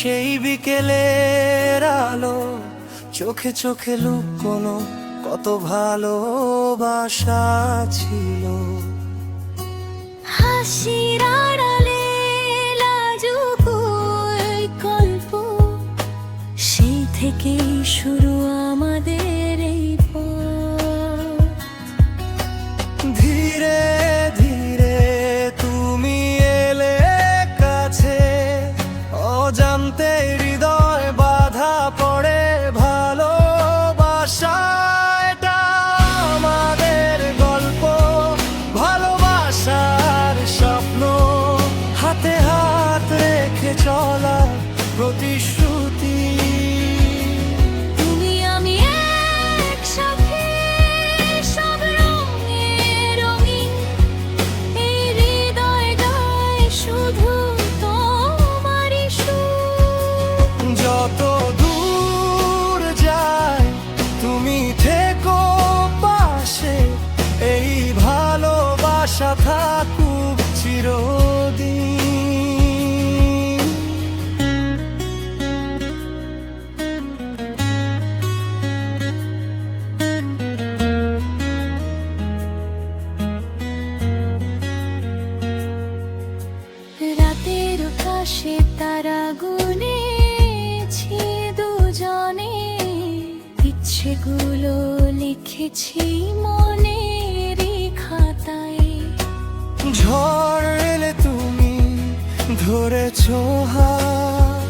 সেই বিকেলের আলো, চোখে চোখে লুকোনো কত ভালোবাসা ছিল। হাসির আড়ালে লাজুক ওই গল্প, সেই থেকেই শুরু আমাদের এই পথ। ধীরে ধীরে তুমি এলে কাছে, অজান্তে হৃদয় বাধা পড়ে ভালোবাসা। এটা আমাদের গল্প, ভালোবাসার স্বপ্ন, হাতে হাত রেখে চলা প্রতিশ্রুতি। তুমি আমি একসাথে, সব রঙে রঙিন, এই হৃদয় গায় শুধু তোমারই সুর। যত দূর যায় তুমি থেকো পাশে, এই ভালোবাসা থাকুক চিরদিন। রাতের আকাশে তারা গুনেছি দুজনে, ইচ্ছেগুলো লিখেছি মনের খাতায়। ঝড় এলে তুমি ধরেছো হাত,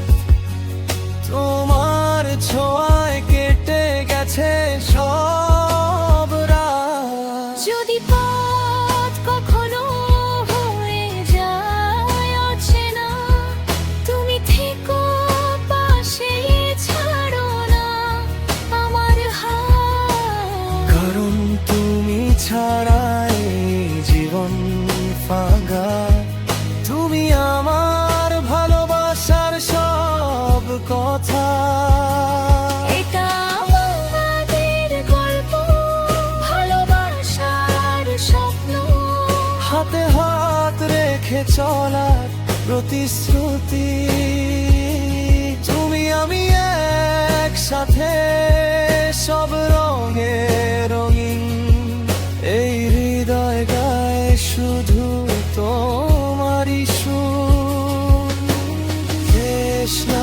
তোমার ছোঁয়ায় কেটে গেছে সব রাত। যদি পথ কখনো হয়ে যায় অচেনা, তুমি থেকো পাশে, ছাড়ো না আমার হাত। কারণ তুমি ছাড়া এই জীবন ফাঁকা, তুমি আমার ভালোবাসার সব কথা। এটা আমাদের গল্প, ভালোবাসার স্বপ্ন, হাতে হাত রেখে চলার প্রতিশ্রুতি। তুমি আমি একসাথে, সব রঙে রঙিন, এই হৃদয় গায়ে শুধু তোমারই সুর। তৃষ্ণা